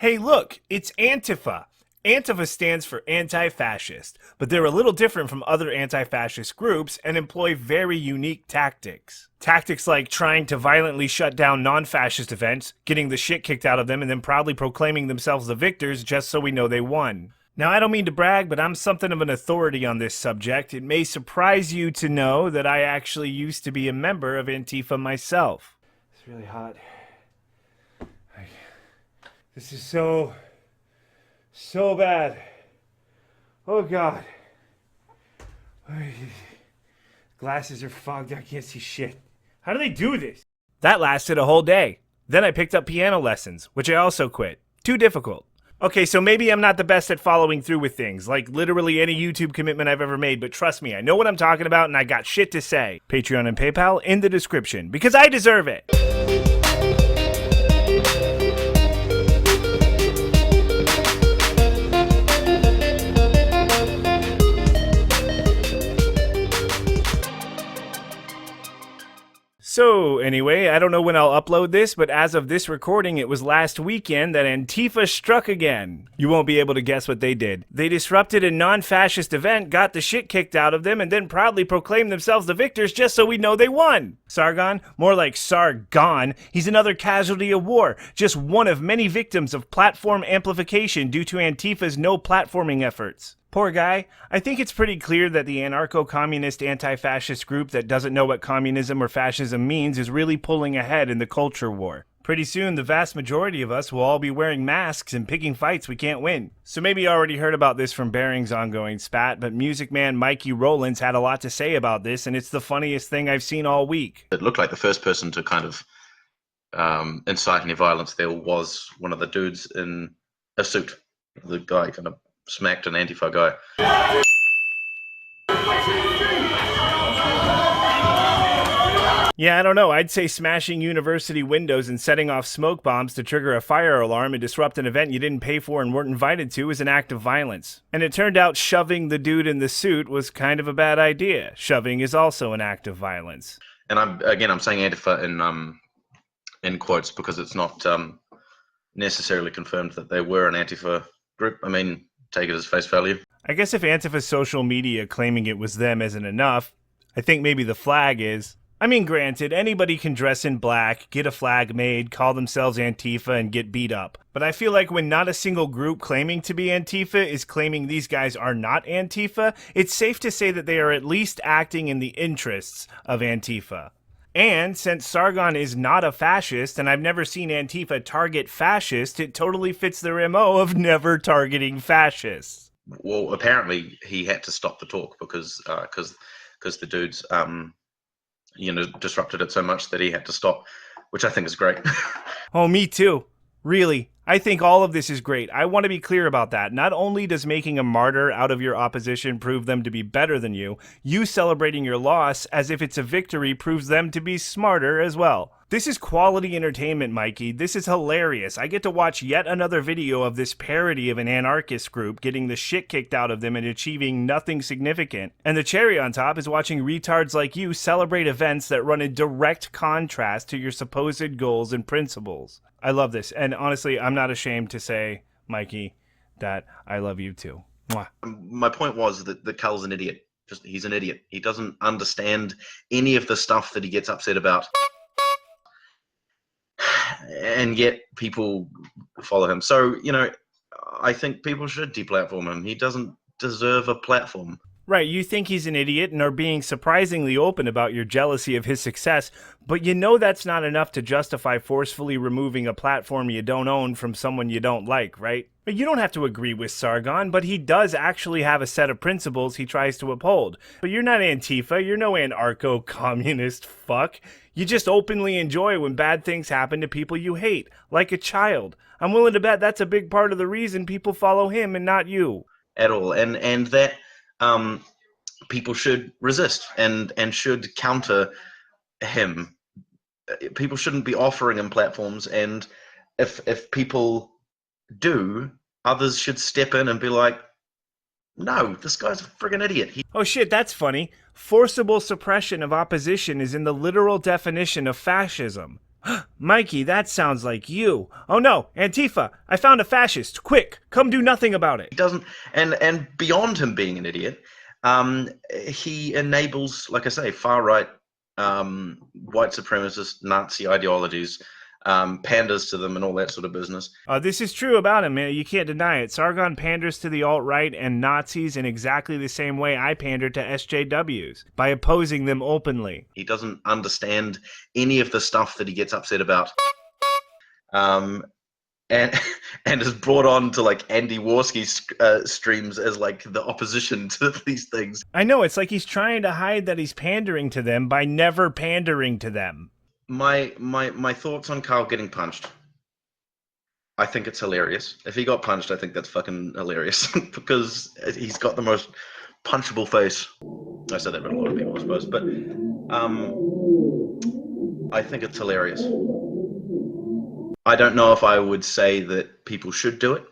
Hey look, it's Antifa. Antifa stands for anti-fascist, but they're a little different from other anti-fascist groups and employ very unique tactics. Tactics like trying to violently shut down non-fascist events, getting the shit kicked out of them, and then proudly proclaiming themselves the victors just so we know they won. Now, I don't mean to brag, but I'm something of an authority on this subject. It may surprise you to know that I actually used to be a member of Antifa myself. It's really hot. This is so bad. Oh God. Glasses are fogged. I can't see shit. How do they do this? That lasted a whole day. Then I picked up piano lessons, which I also quit. Too difficult. Okay, so maybe I'm not the best at following through with things, like literally any YouTube commitment I've ever made, but trust me, I know what I'm talking about and I got shit to say. Patreon and PayPal in the description, because I deserve it. So, anyway, I don't know when I'll upload this, but as of this recording, it was last weekend that Antifa struck again. You won't be able to guess what they did. They disrupted a non-fascist event, got the shit kicked out of them, and then proudly proclaimed themselves the victors just so we know they won. Sargon? More like Sargon. He's another casualty of war, just one of many victims of platform amplification due to Antifa's no platforming efforts. Poor guy. I think it's pretty clear that the anarcho-communist anti-fascist group that doesn't know what communism or fascism means is really pulling ahead in the culture war. Pretty soon, the vast majority of us will all be wearing masks and picking fights we can't win. So maybe you already heard about this from Bearing's ongoing spat, but Music Man Mikey Rowlands had a lot to say about this, and it's the funniest thing I've seen all week. It looked like the first person to kind of incite any violence there was one of the dudes in a suit. The guy kind of smacked an Antifa guy. Yeah, I don't know. I'd say smashing university windows and setting off smoke bombs to trigger a fire alarm and disrupt an event you didn't pay for and weren't invited to is an act of violence. And it turned out shoving the dude in the suit was kind of a bad idea. Shoving is also an act of violence. And I'm saying Antifa in quotes because it's not necessarily confirmed that they were an Antifa group. I mean, take it as face value. I guess if Antifa's social media claiming it was them isn't enough, I think maybe the flag is. I mean, granted, anybody can dress in black, get a flag made, call themselves Antifa, and get beat up. But I feel like when not a single group claiming to be Antifa is claiming these guys are not Antifa, it's safe to say that they are at least acting in the interests of Antifa. And since Sargon is not a fascist, and I've never seen Antifa target fascists, it totally fits their MO of never targeting fascists. Well, apparently he had to stop the talk because the dudes disrupted it so much that he had to stop, which I think is great. Oh, me too. Really. I think all of this is great. I want to be clear about that. Not only does making a martyr out of your opposition prove them to be better than you celebrating your loss as if it's a victory proves them to be smarter as well. This is quality entertainment, Mikey. This is hilarious. I get to watch yet another video of this parody of an anarchist group getting the shit kicked out of them and achieving nothing significant. And the cherry on top is watching retards like you celebrate events that run in direct contrast to your supposed goals and principles. I love this. And honestly, I'm not ashamed to say, Mikey, that I love you too. Mwah. My point was that Cull's an idiot. He's an idiot. He doesn't understand any of the stuff that he gets upset about. And yet people follow him. So, I think people should deplatform him. He doesn't deserve a platform. Right, you think he's an idiot and are being surprisingly open about your jealousy of his success, but you know that's not enough to justify forcefully removing a platform you don't own from someone you don't like, right? You don't have to agree with Sargon, but he does actually have a set of principles he tries to uphold. But you're not Antifa, you're no anarcho-communist fuck. You just openly enjoy when bad things happen to people you hate, like a child. I'm willing to bet that's a big part of the reason people follow him and not you. At all, and that people should resist and should counter him. People shouldn't be offering him platforms, and if people do, others should step in and be like, no, this guy's a friggin' idiot. Oh shit, that's funny. Forcible suppression of opposition is in the literal definition of fascism. Mikey, that sounds like you. Oh no, Antifa, I found a fascist. Quick, come do nothing about it. He doesn't, and beyond him being an idiot, he enables, like I say, far right, white supremacist Nazi ideologies, panders to them, and all that sort of business. This is true about him, man. You can't deny it. Sargon panders to the alt-right and Nazis in exactly the same way I pander to SJWs, by opposing them openly. He doesn't understand any of the stuff that he gets upset about. And is brought on to like Andy Warski's streams as like the opposition to these things. I know, it's like he's trying to hide that he's pandering to them by never pandering to them. My thoughts on Carl getting punched. I think it's hilarious. If he got punched, I think that's fucking hilarious because he's got the most punchable face. I said that about a lot of people, I suppose, but I think it's hilarious. I don't know if I would say that people should do it,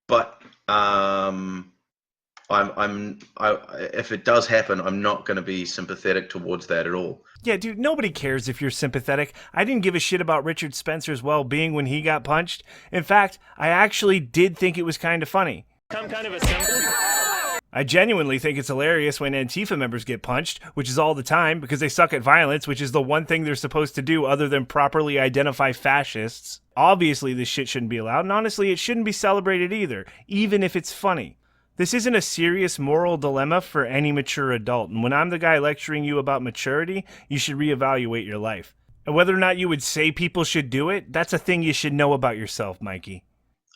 but if it does happen, I'm not going to be sympathetic towards that at all. Yeah, dude, nobody cares if you're sympathetic. I didn't give a shit about Richard Spencer's well-being when he got punched. In fact, I actually did think it was kind of funny. Some kind of assembly. I genuinely think it's hilarious when Antifa members get punched, which is all the time because they suck at violence, which is the one thing they're supposed to do other than properly identify fascists. Obviously, this shit shouldn't be allowed, and honestly, it shouldn't be celebrated either, even if it's funny. This isn't a serious moral dilemma for any mature adult, and when I'm the guy lecturing you about maturity, you should reevaluate your life. And whether or not you would say people should do it, that's a thing you should know about yourself, Mikey.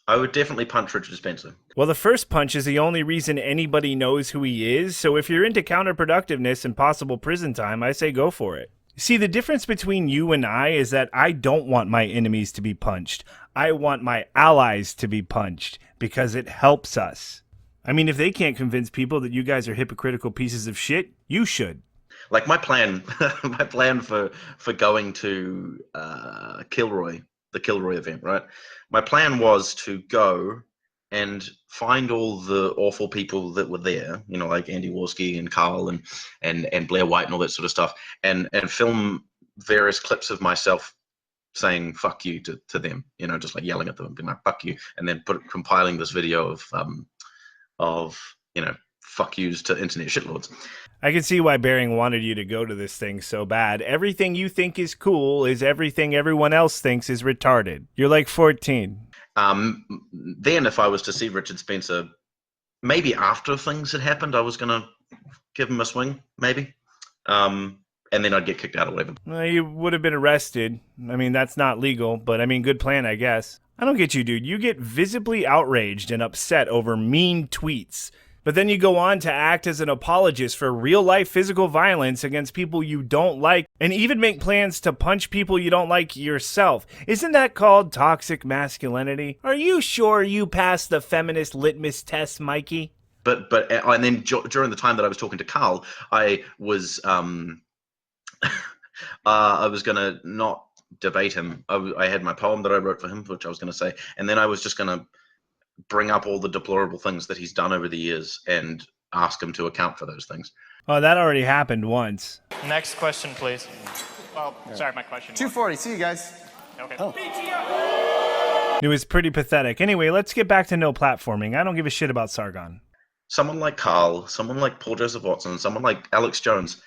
I would definitely punch Richard Spencer. Well, the first punch is the only reason anybody knows who he is, so if you're into counterproductiveness and possible prison time, I say go for it. See, the difference between you and I is that I don't want my enemies to be punched. I want my allies to be punched, because it helps us. I mean, if they can't convince people that you guys are hypocritical pieces of shit, you should. Like my plan for going to Kilroy, the Kilroy event, right? My plan was to go and find all the awful people that were there, you know, like Andy Warski and Carl and Blair White and all that sort of stuff, and film various clips of myself saying fuck you to them, you know, just like yelling at them and being like fuck you, and then compiling this video of you know, fuck yous to internet shitlords. I can see why Bering wanted you to go to this thing so bad. Everything you think is cool is everything everyone else thinks is retarded. You're like 14. Then if I was to see Richard Spencer, maybe after things had happened, I was going to give him a swing, maybe. And then I'd get kicked out or whatever. Well, you would have been arrested. I mean, that's not legal, but I mean, good plan, I guess. I don't get you, dude. You get visibly outraged and upset over mean tweets. But then you go on to act as an apologist for real-life physical violence against people you don't like, and even make plans to punch people you don't like yourself. Isn't that called toxic masculinity? Are you sure you passed the feminist litmus test, Mikey? But and then during the time that I was talking to Carl, I was I was gonna not debate him. I had my poem that I wrote for him, which I was gonna say, and then I was just gonna bring up all the deplorable things that he's done over the years and ask him to account for those things. Oh, that already happened once. Next question, please. Well, sorry, my question. 240. See you guys. Okay. It was pretty pathetic. Anyway, let's get back to no platforming. I don't give a shit about Sargon. Someone like Carl, someone like Paul Joseph Watson, someone like Alex Jones,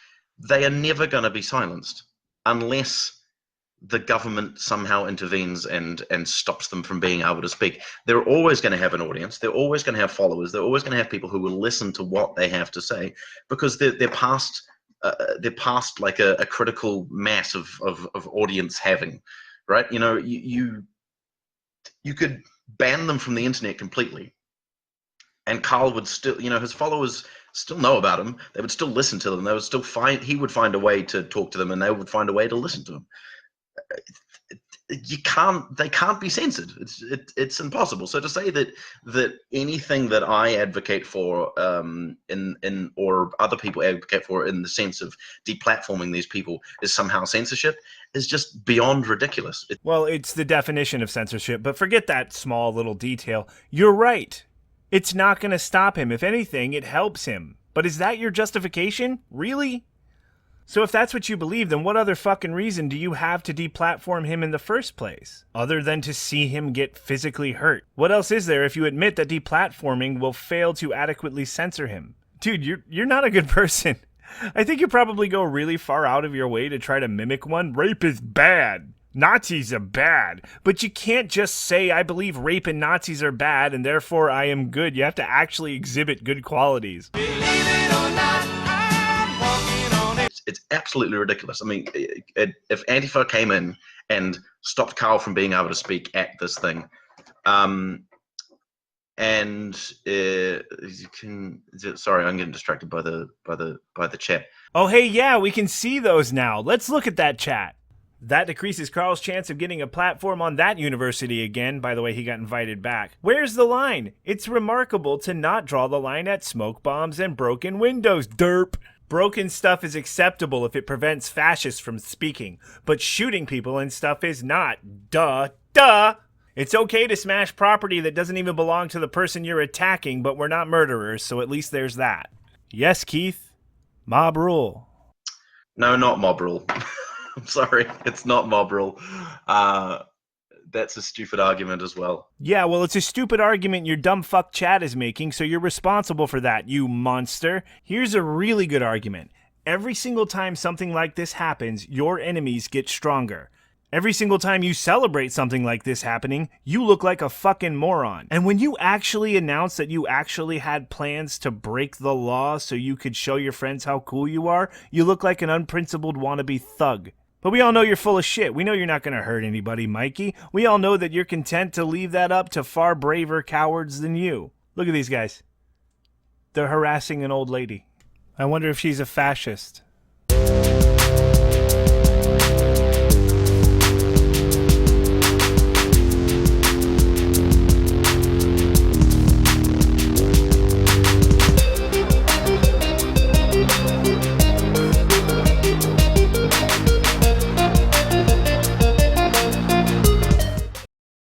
they are never going to be silenced unless the government somehow intervenes and stops them from being able to speak. They're always going to have an audience. They're always going to have followers. They're always going to have people who will listen to what they have to say because they're past like a critical mass of audience having, right? You know, you could ban them from the internet completely, and Carl would still, you know, his followers still know about him. They would still listen to them. They would still he would find a way to talk to them, and they would find a way to listen to him. They can't be censored. It's impossible. So to say that anything that I advocate for or other people advocate for in the sense of deplatforming these people is somehow censorship is just beyond ridiculous. Well, it's the definition of censorship, but forget that small little detail. You're right. It's not going to stop him. If anything, it helps him. But is that your justification? Really? So if that's what you believe, then what other fucking reason do you have to deplatform him in the first place? Other than to see him get physically hurt. What else is there if you admit that deplatforming will fail to adequately censor him? Dude, you're not a good person. I think you probably go really far out of your way to try to mimic one. Rape is bad. Nazis are bad. But you can't just say, I believe rape and Nazis are bad, and therefore I am good. You have to actually exhibit good qualities. It's absolutely ridiculous. I mean, if Antifa came in and stopped Carl from being able to speak at this thing, you can. Sorry, I'm getting distracted by the chat. Oh, hey, yeah, we can see those now. Let's look at that chat. That decreases Carl's chance of getting a platform on that university again. By the way, he got invited back. Where's the line? It's remarkable to not draw the line at smoke bombs and broken windows, derp. Broken stuff is acceptable if it prevents fascists from speaking, but shooting people and stuff is not. Duh. It's okay to smash property that doesn't even belong to the person you're attacking, but we're not murderers, so at least there's that. Yes, Keith. Mob rule. No, not mob rule. I'm sorry, it's not mob rule. That's a stupid argument as well. Yeah, well, it's a stupid argument your dumb fuck chat is making, so you're responsible for that, you monster. Here's a really good argument. Every single time something like this happens, your enemies get stronger. Every single time you celebrate something like this happening, you look like a fucking moron. And when you actually announce that you actually had plans to break the law so you could show your friends how cool you are, you look like an unprincipled wannabe thug. But we all know you're full of shit. We know you're not going to hurt anybody, Mikey. We all know that you're content to leave that up to far braver cowards than you. Look at these guys. They're harassing an old lady. I wonder if she's a fascist.